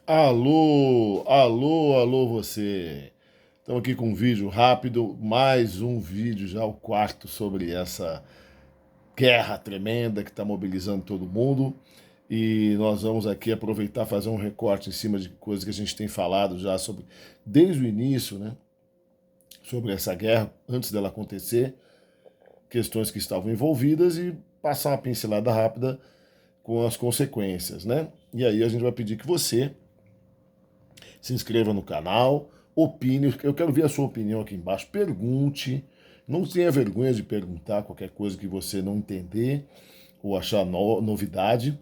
Alô, alô, alô você. Estamos aqui com um vídeo rápido, mais um vídeo já, o quarto, sobre essa guerra tremenda que está mobilizando todo mundo. E nós vamos aqui aproveitar e fazer um recorte em cima de coisas que a gente tem falado já sobre, desde o início, né? Sobre essa guerra, antes dela acontecer, questões que estavam envolvidas e passar uma pincelada rápida com as consequências, né? E aí a gente vai pedir que você se inscreva no canal, opine. Eu quero ver a sua opinião aqui embaixo. Pergunte. Não tenha vergonha de perguntar qualquer coisa que você não entender ou achar novidade.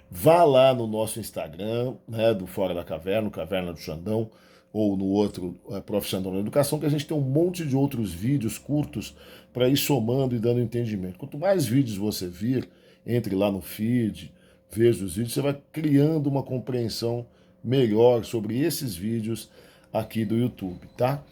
Vá lá no nosso Instagram, né, do Fora da Caverna, Caverna do Xandão, ou no outro, Prof. Xandão na Educação, que a gente tem um monte de outros vídeos curtos para ir somando e dando entendimento. Quanto mais vídeos você vir, entre lá no feed, veja os vídeos, você vai criando uma compreensão melhor sobre esses vídeos aqui do YouTube, tá?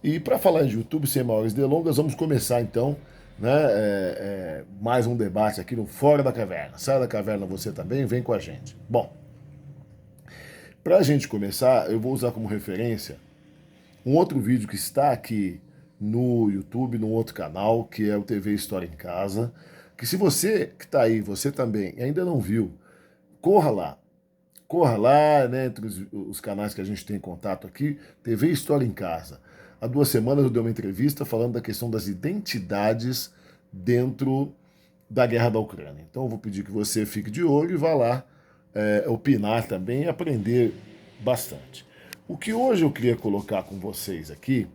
E para falar de YouTube, sem maiores delongas, vamos começar então, né, mais um debate aqui no Fora da Caverna. Sai da caverna você também, vem com a gente. Bom, para a gente começar, eu vou usar como referência um outro vídeo que está aqui no YouTube, num outro canal, que é o TV História em Casa, que se você que está aí, você também, ainda não viu, corra lá. Corra lá, né, entre os canais que a gente tem contato aqui, TV História em Casa. Há 2 semanas eu dei uma entrevista falando da questão das identidades dentro da guerra da Ucrânia. Então eu vou pedir que você fique de olho e vá lá opinar também e aprender bastante. O que hoje eu queria colocar com vocês aqui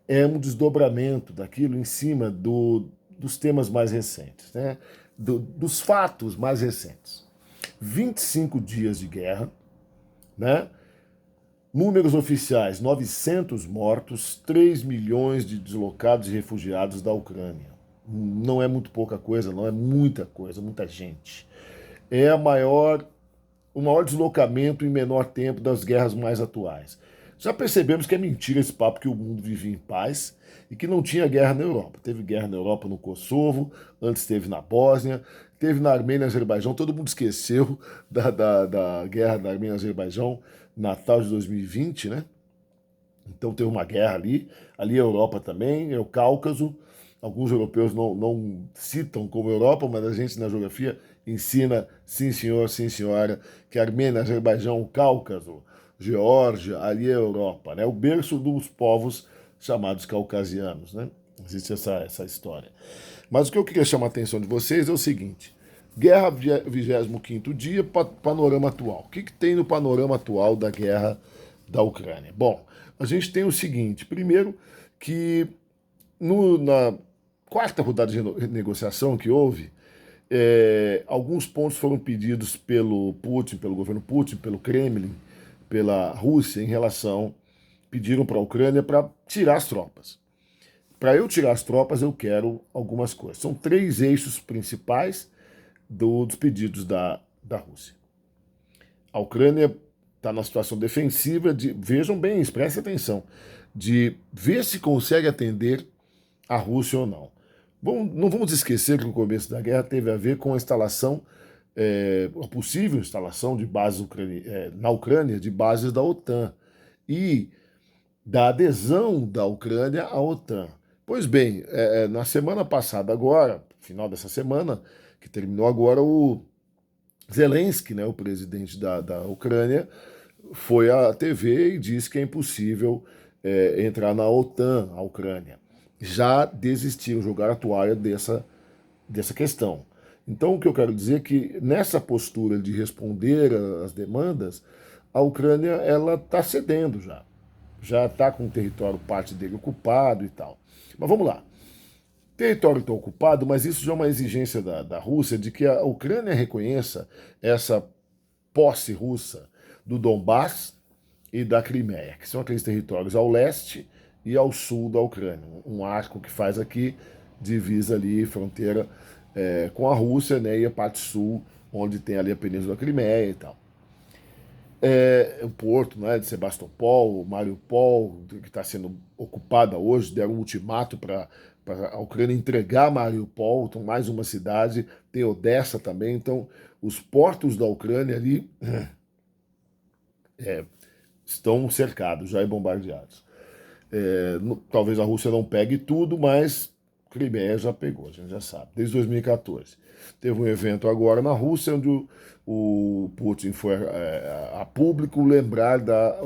é um desdobramento daquilo em cima dos temas mais recentes, né? Dos fatos mais recentes. 25 dias de guerra, né? Números oficiais: 900 mortos, 3 milhões de deslocados e refugiados da Ucrânia. Não é muito pouca coisa, não é muita coisa, muita gente. É o maior deslocamento em menor tempo das guerras mais atuais. Já percebemos que é mentira esse papo que o mundo vivia em paz e que não tinha guerra na Europa. Teve guerra na Europa no Kosovo, antes teve na Bósnia, teve na Armênia e Azerbaijão. Todo mundo esqueceu da guerra da Armênia e Azerbaijão, Natal de 2020, né? Então teve uma guerra ali. Ali é a Europa também, é o Cáucaso. Alguns europeus não citam como Europa, mas a gente na geografia ensina, sim senhor, sim senhora, que Armênia, Azerbaijão, o Cáucaso, Geórgia, ali é a Europa, né? O berço dos povos chamados caucasianos, né? Existe essa história. Mas o que eu queria chamar a atenção de vocês é o seguinte: guerra 25º dia, panorama atual. O que tem no panorama atual da guerra da Ucrânia? Bom, a gente tem o seguinte: primeiro, que na quarta rodada de negociação que houve, alguns pontos foram pedidos pelo Putin, pelo governo Putin, pelo Kremlin, pela Rússia, em relação. Pediram para a Ucrânia para tirar as tropas. Para eu tirar as tropas, eu quero algumas coisas. São 3 eixos principais dos pedidos da Rússia. A Ucrânia está na situação defensiva de, vejam bem, prestem atenção, de ver se consegue atender a Rússia ou não. Bom, não vamos esquecer que o começo da guerra teve a ver com a instalação, a possível instalação de bases na Ucrânia, de bases da OTAN e da adesão da Ucrânia à OTAN. Pois bem, na semana passada agora, final dessa semana, que terminou agora, o Zelensky, né, o presidente da Ucrânia, foi à TV e disse que é impossível entrar na OTAN, a Ucrânia. Já desistiu, jogar a toalha dessa questão. Então, o que eu quero dizer é que nessa postura de responder às demandas, a Ucrânia ela está cedendo já está com o território, parte dele ocupado e tal. Mas vamos lá. Território está ocupado, mas isso já é uma exigência da Rússia de que a Ucrânia reconheça essa posse russa do Donbass e da Crimeia, que são aqueles territórios ao leste e ao sul da Ucrânia. Um arco que faz aqui, divisa ali, fronteira com a Rússia, né, e a parte sul, onde tem ali a Península da Crimeia e tal. O porto, né, de Sebastopol, Mariupol, que está sendo ocupada hoje, deram um ultimato para a Ucrânia entregar Mariupol, então mais uma cidade, tem Odessa também, então os portos da Ucrânia ali estão cercados já e bombardeados. Talvez a Rússia não pegue tudo, mas Crimeia já pegou, a gente já sabe, desde 2014. Teve um evento agora na Rússia onde o Putin foi a público lembrar da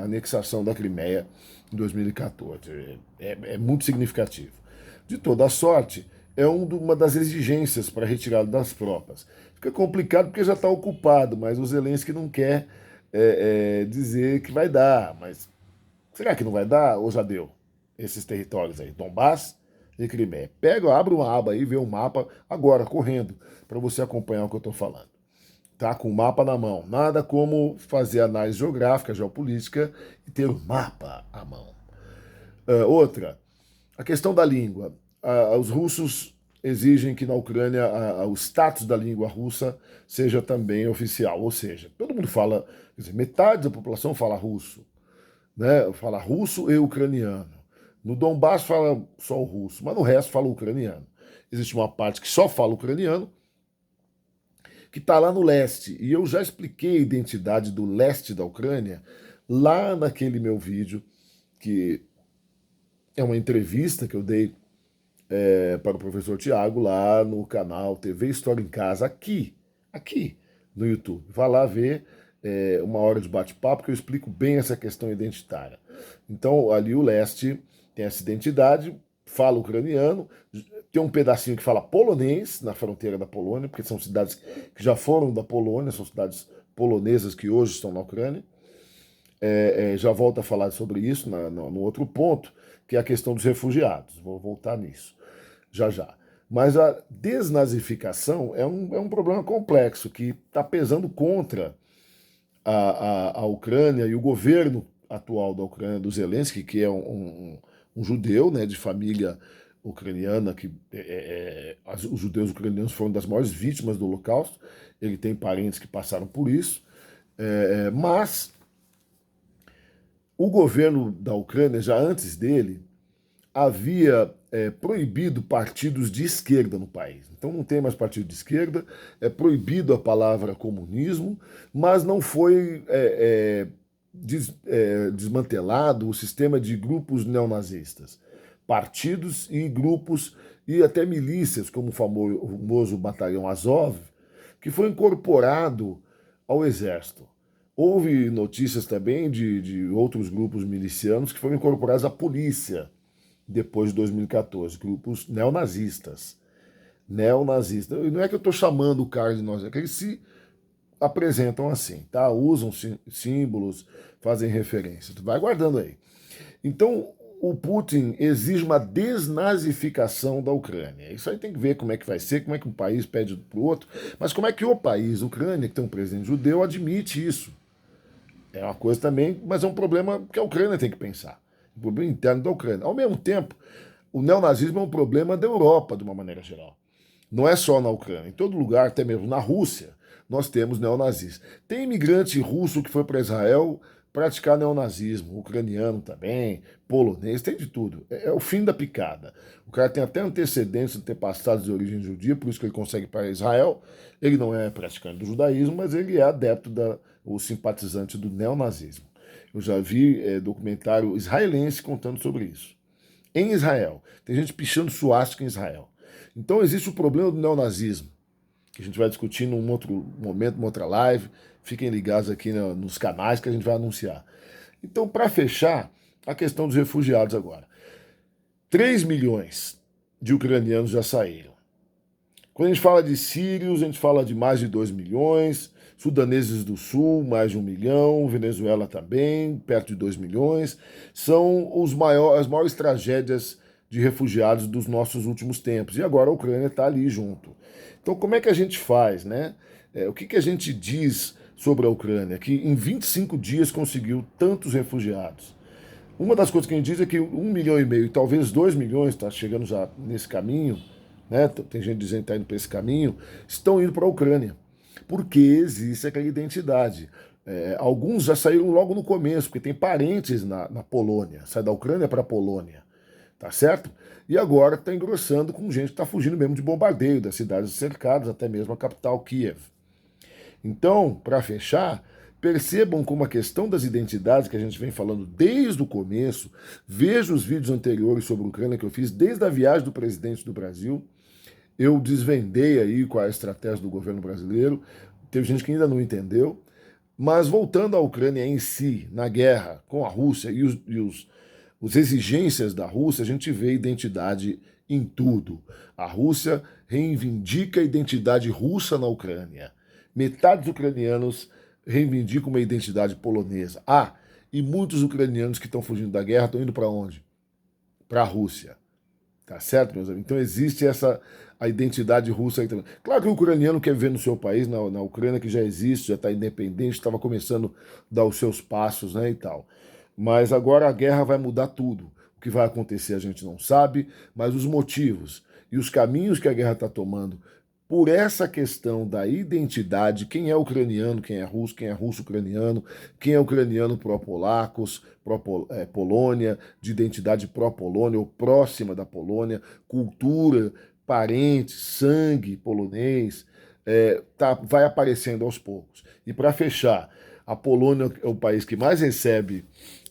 anexação da Crimeia em 2014. É muito significativo. De toda sorte, é uma das exigências para a retirada das tropas. Fica complicado porque já está ocupado, mas o Zelensky não quer dizer que vai dar. Mas será que não vai dar ou já deu? Esses territórios aí, Donbass e Crimeia. Pega, abre uma aba aí, vê o mapa agora, correndo, para você acompanhar o que eu estou falando. Tá com o mapa na mão. Nada como fazer análise geográfica, geopolítica e ter o mapa à mão. Outra, a questão da língua. Os russos exigem que na Ucrânia o status da língua russa seja também oficial, ou seja, todo mundo fala, quer dizer, metade da população fala russo, né? Fala russo e ucraniano. No Donbass fala só o russo, mas no resto fala ucraniano. Existe uma parte que só fala ucraniano, que está lá no leste. E eu já expliquei a identidade do leste da Ucrânia lá naquele meu vídeo, que é uma entrevista que eu dei para o professor Tiago lá no canal TV História em Casa, aqui no YouTube. Vá lá ver uma hora de bate-papo que eu explico bem essa questão identitária. Então, ali o leste tem essa identidade, fala ucraniano, tem um pedacinho que fala polonês na fronteira da Polônia, porque são cidades que já foram da Polônia, são cidades polonesas que hoje estão na Ucrânia. Já volto a falar sobre isso no outro ponto, que é a questão dos refugiados. Vou voltar nisso já. Mas a desnazificação é um problema complexo que está pesando contra a Ucrânia e o governo atual da Ucrânia, do Zelensky, que é um judeu, né, de família ucraniana, que os judeus ucranianos foram das maiores vítimas do Holocausto. Ele tem parentes que passaram por isso, mas o governo da Ucrânia, já antes dele, havia proibido partidos de esquerda no país. Então não tem mais partido de esquerda, é proibido a palavra comunismo, mas não foi desmantelado o sistema de grupos neonazistas. Partidos e grupos e até milícias, como o famoso Batalhão Azov, que foi incorporado ao exército. Houve notícias também de outros grupos milicianos que foram incorporados à polícia depois de 2014, grupos neonazistas. Neonazistas. Não é que eu estou chamando o cara de nós, é que eles se apresentam assim, tá? Usam símbolos, fazem referências. Vai guardando aí. Então, o Putin exige uma desnazificação da Ucrânia. Isso aí tem que ver como é que vai ser, como é que um país pede para o outro, mas como é que o país, a Ucrânia, que tem um presidente judeu, admite isso. É uma coisa também, mas é um problema que a Ucrânia tem que pensar. Um problema interno da Ucrânia. Ao mesmo tempo, o neonazismo é um problema da Europa, de uma maneira geral. Não é só na Ucrânia. Em todo lugar, até mesmo na Rússia, nós temos neonazistas. Tem imigrante russo que foi para Israel praticar neonazismo, ucraniano também, polonês, tem de tudo. É o fim da picada. O cara tem até antecedentes, antepassados de origem judia, por isso que ele consegue ir para Israel. Ele não é praticante do judaísmo, mas ele é adepto ou simpatizante do neonazismo. Eu já vi documentário israelense contando sobre isso. Em Israel. Tem gente pichando suástica em Israel. Então existe o problema do neonazismo, que a gente vai discutir num outro momento, numa outra live. Fiquem ligados aqui nos canais que a gente vai anunciar. Então, para fechar, a questão dos refugiados agora. 3 milhões de ucranianos já saíram. Quando a gente fala de sírios, a gente fala de mais de 2 milhões, sudaneses do sul, mais de 1 milhão, Venezuela também, perto de 2 milhões. São as maiores tragédias de refugiados dos nossos últimos tempos. E agora a Ucrânia está ali junto. Então, como é que a gente faz, né? O que a gente diz sobre a Ucrânia? Que em 25 dias conseguiu tantos refugiados. Uma das coisas que a gente diz é que 1,5 milhão e talvez 2 milhões, está chegando já nesse caminho, né? Tem gente dizendo que está indo para esse caminho, estão indo para a Ucrânia. Porque existe aquela identidade. Alguns já saíram logo no começo, porque tem parentes na Polônia, sai da Ucrânia para a Polônia, tá certo? E agora está engrossando com gente que está fugindo mesmo de bombardeio das cidades cercadas, até mesmo a capital, Kiev. Então, para fechar, Percebam como a questão das identidades que a gente vem falando desde o começo, veja os vídeos anteriores sobre a Ucrânia que eu fiz desde a viagem do presidente do Brasil, eu desvendei aí qual é a estratégia do governo brasileiro, teve gente que ainda não entendeu, mas voltando à Ucrânia em si, na guerra com a Rússia e os exigências da Rússia, a gente vê identidade em tudo. A Rússia reivindica a identidade russa na Ucrânia. Metade dos ucranianos reivindicam uma identidade polonesa. Ah, e muitos ucranianos que estão fugindo da guerra estão indo para onde? Para a Rússia. Tá certo, meus amigos? Então existe a identidade russa aí também. Claro que o ucraniano quer viver no seu país, na Ucrânia, que já existe, já está independente, estava começando a dar os seus passos, né, e tal. Mas agora a guerra vai mudar tudo. O que vai acontecer a gente não sabe, mas os motivos e os caminhos que a guerra está tomando por essa questão da identidade, quem é ucraniano, quem é russo ucraniano, quem é ucraniano pró-polacos, pró-Polônia, de identidade pró-Polônia ou próxima da Polônia, cultura, parentes, sangue polonês, vai aparecendo aos poucos. E para fechar, a Polônia é o país que mais recebe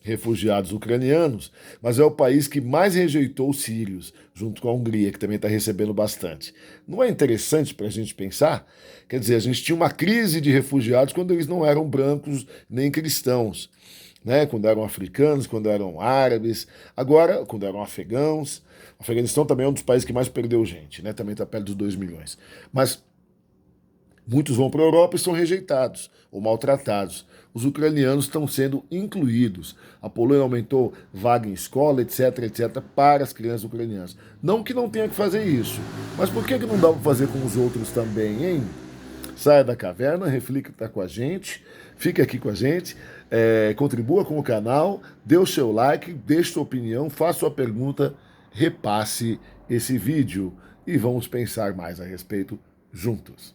refugiados ucranianos, mas é o país que mais rejeitou os sírios, junto com a Hungria, que também está recebendo bastante. Não é interessante para a gente pensar? Quer dizer, a gente tinha uma crise de refugiados quando eles não eram brancos nem cristãos, né? Quando eram africanos, quando eram árabes, agora, quando eram afegãos. O Afeganistão também é um dos países que mais perdeu gente, né? Também está perto dos 2 milhões. Mas muitos vão para a Europa e são rejeitados ou maltratados. Os ucranianos estão sendo incluídos. A Polônia aumentou vaga em escola, etc, etc, para as crianças ucranianas. Não que não tenha que fazer isso, mas por que não dá para fazer com os outros também, hein? Saia da caverna, reflita com a gente, fique aqui com a gente, contribua com o canal, dê o seu like, deixe sua opinião, faça sua pergunta, repasse esse vídeo e vamos pensar mais a respeito juntos.